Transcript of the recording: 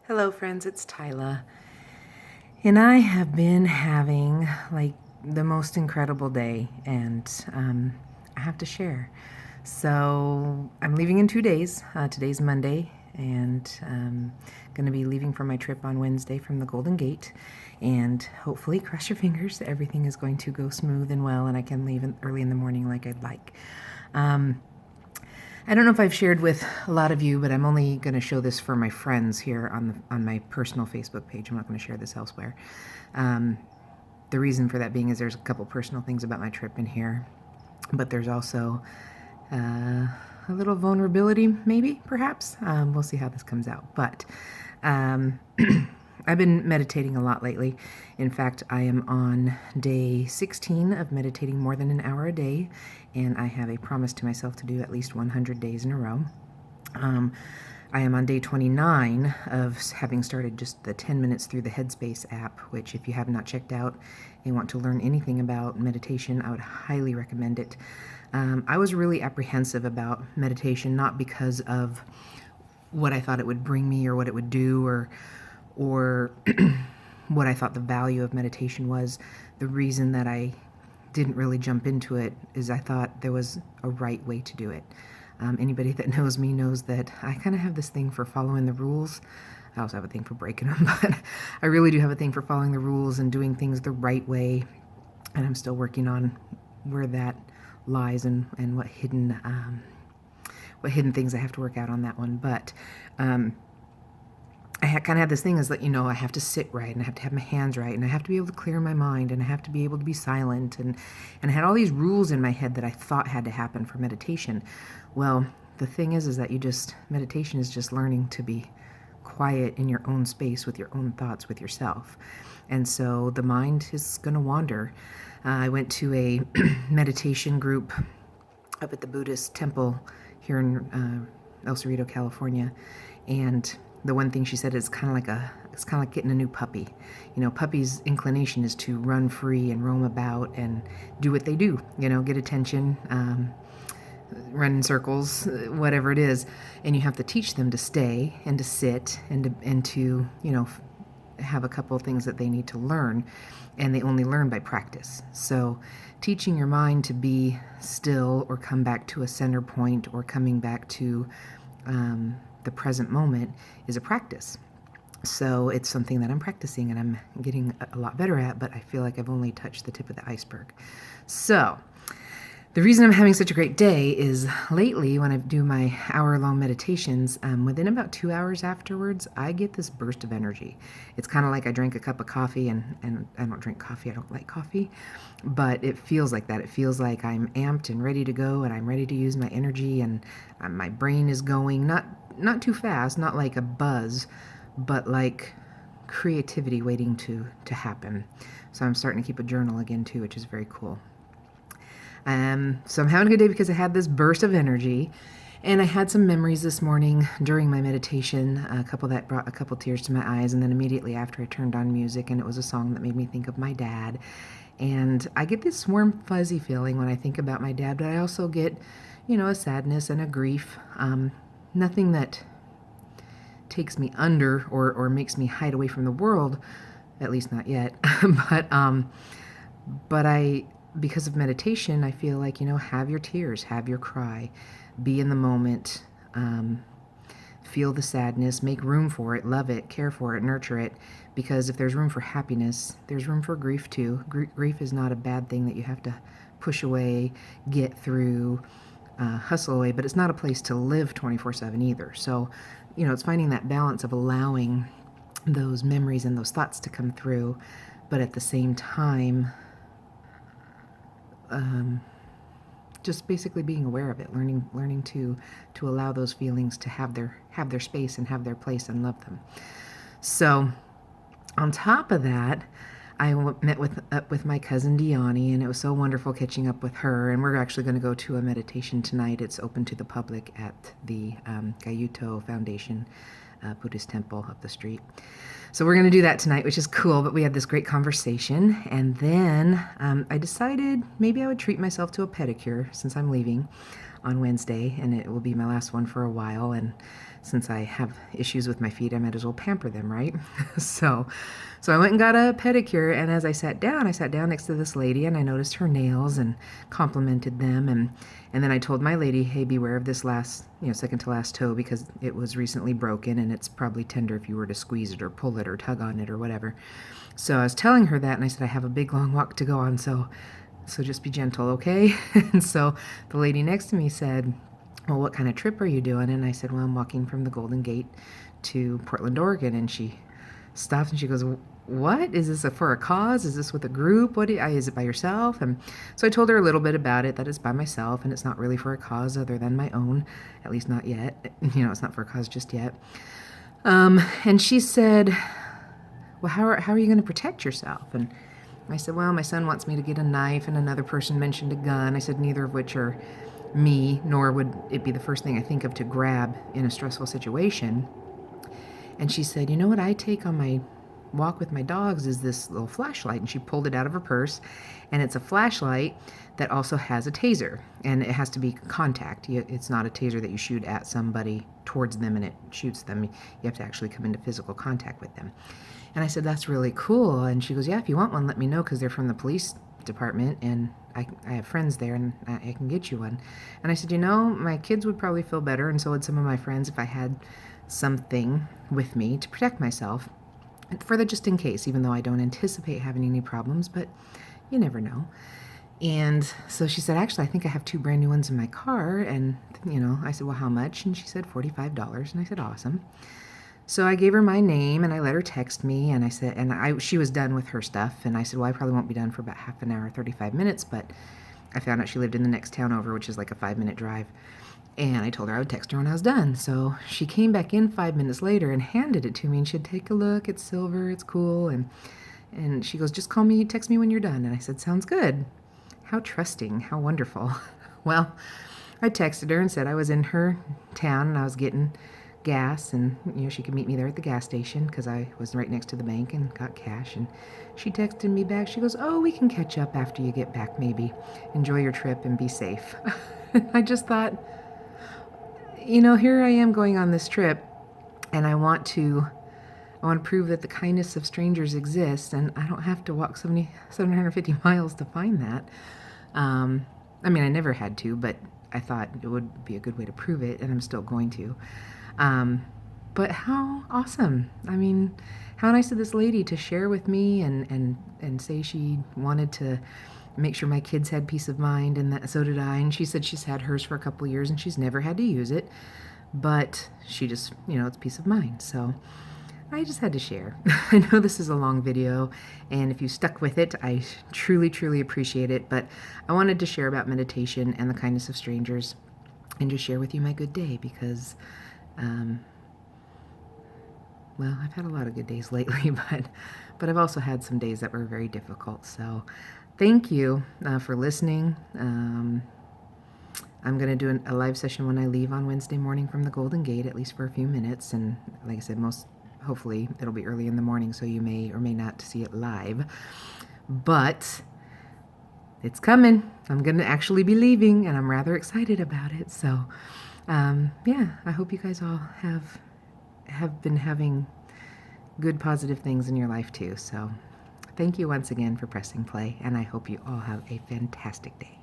Hello friends, it's Tyla. And I have been having like the most incredible day and I have to share. So I'm leaving in 2 days. Today's Monday and going to be leaving for my trip on Wednesday from the Golden Gate. And hopefully, cross your fingers, everything is going to go smooth and well and I can leave early in the morning like I'd like. I don't know if I've shared with a lot of you, but I'm only going to show this for my friends here on my personal Facebook page. I'm not going to share this elsewhere. The reason for that being is there's a couple personal things about my trip in here, but there's also a little vulnerability, maybe, perhaps. We'll see how this comes out. But I've been meditating a lot lately. In fact, I am on day 16 of meditating more than an hour a day, and I have a promise to myself to do at least 100 days in a row. I am on day 29 of having started just the 10 minutes through the Headspace app, which if you have not checked out and want to learn anything about meditation, I would highly recommend it. I was really apprehensive about meditation, not because of what I thought it would bring me or what it would do or what I thought the value of meditation was. The reason that I didn't really jump into it is I thought there was a right way to do it. Anybody that knows me knows that I kind of have this thing for following the rules. I also have a thing for breaking them, but I really do have a thing for following the rules and doing things the right way. And I'm still working on where that lies and what hidden things I have to work out on that one. But I kind of had this thing is that, I have to sit right and I have to have my hands right and I have to be able to clear my mind and I have to be able to be silent and I had all these rules in my head that I thought had to happen for meditation. Well, the thing is that meditation is just learning to be quiet in your own space with your own thoughts with yourself. And so the mind is going to wander. I went to a meditation group up at the Buddhist temple here in El Cerrito, California, and the one thing she said is it's kind of like getting a new puppy. Puppies' inclination is to run free and roam about and do what they do. Get attention, run in circles, whatever it is, and you have to teach them to stay and to sit and to have a couple of things that they need to learn, and they only learn by practice. So teaching your mind to be still or come back to a center point or coming back to the present moment is a practice. So it's something that I'm practicing and I'm getting a lot better at, but I feel like I've only touched the tip of the iceberg. So the reason I'm having such a great day is lately when I do my hour-long meditations, within about 2 hours afterwards, I get this burst of energy. It's kind of like I drank a cup of coffee, and I don't drink coffee, I don't like coffee, but it feels like that. It feels like I'm amped and ready to go, and I'm ready to use my energy, and my brain is going, not too fast, not like a buzz, but like creativity waiting to happen. So I'm starting to keep a journal again too, which is very cool. So I'm having a good day because I had this burst of energy, and I had some memories this morning during my meditation, a couple that brought a couple tears to my eyes, and then immediately after I turned on music, and it was a song that made me think of my dad. And I get this warm, fuzzy feeling when I think about my dad, but I also get, a sadness and a grief. Nothing that takes me under or makes me hide away from the world, at least not yet. but because of meditation, I feel like, have your tears, have your cry, be in the moment, feel the sadness, make room for it, love it, care for it, nurture it, because if there's room for happiness, there's room for grief too. Grief is not a bad thing that you have to push away, get through, hustle away, but it's not a place to live 24/7 either. So, it's finding that balance of allowing those memories and those thoughts to come through, but at the same time, just basically being aware of it, learning to allow those feelings to have their space and have their place and love them. So, on top of that, I met with my cousin Diani, and it was so wonderful catching up with her. And we're actually going to go to a meditation tonight. It's open to the public at the Gayuto Foundation Buddhist temple up the street. So we're going to do that tonight, which is cool. But we had this great conversation, and then I decided maybe I would treat myself to a pedicure since I'm leaving on Wednesday, and it will be my last one for a while. And since I have issues with my feet, I might as well pamper them, right? so I went and got a pedicure, and as I sat down next to this lady, and I noticed her nails and complimented them, and then I told my lady, hey, beware of this last, second to last toe, because it was recently broken, and it's probably tender if you were to squeeze it or pull it or tug on it or whatever. So I was telling her that, and I said, I have a big long walk to go on, so just be gentle, okay? And so the lady next to me said, well, what kind of trip are you doing? And I said, well, I'm walking from the Golden Gate to Portland, Oregon. And she stopped and she goes, what? Is this for a cause? Is this with a group? Is it by yourself? And so I told her a little bit about it, that it's by myself and it's not really for a cause other than my own, at least not yet. It's not for a cause just yet. And she said, well, how are you going to protect yourself? And I said, well, my son wants me to get a knife, and another person mentioned a gun. I said, neither of which are me, nor would it be the first thing I think of to grab in a stressful situation. And she said, you know what I take on my walk with my dogs is this little flashlight. And she pulled it out of her purse, and it's a flashlight that also has a taser, and it has to be contact. It's not a taser that you shoot at somebody towards them and it shoots them. You have to actually come into physical contact with them. And I said, that's really cool. And she goes, yeah, if you want one, let me know, because they're from the police department and I have friends there and I can get you one. And I said, my kids would probably feel better, and so would some of my friends, if I had something with me to protect myself for the just in case, even though I don't anticipate having any problems, but you never know. And so she said, actually, I think I have 2 brand new ones in my car. And, I said, well, how much? And she said, $45. And I said, awesome. So I gave her my name and I let her text me, and I said, she was done with her stuff, and I said, well, I probably won't be done for about half an hour, 35 minutes, but I found out she lived in the next town over, which is like a 5-minute drive, and I told her I would text her when I was done. So she came back in 5 minutes later and handed it to me, and she'd take a look, it's silver, it's cool, and she goes, just text me when you're done. And I said, sounds good. How trusting, how wonderful. Well, I texted her and said I was in her town and I was getting gas, and she could meet me there at the gas station because I was right next to the bank and got cash. And she texted me back, she goes, oh, we can catch up after you get back, maybe. Enjoy your trip and be safe. I just thought, here I am going on this trip, and I want to prove that the kindness of strangers exists, and I don't have to walk 750 miles to find that. I never had to, but I thought it would be a good way to prove it, and I'm still going to. But how awesome. How nice of this lady to share with me and say she wanted to make sure my kids had peace of mind, and that so did I. And she said she's had hers for a couple of years and she's never had to use it, but she just, it's peace of mind. So I just had to share. I know this is a long video, and if you stuck with it, I truly, truly appreciate it. But I wanted to share about meditation and the kindness of strangers and just share with you my good day, because I've had a lot of good days lately, but I've also had some days that were very difficult. So thank you for listening. I'm going to do a live session when I leave on Wednesday morning from the Golden Gate, at least for a few minutes. And like I said, hopefully it'll be early in the morning, so you may or may not see it live. But it's coming. I'm going to actually be leaving, and I'm rather excited about it. So I hope you guys all have been having good, positive things in your life too. So thank you once again for pressing play, and I hope you all have a fantastic day.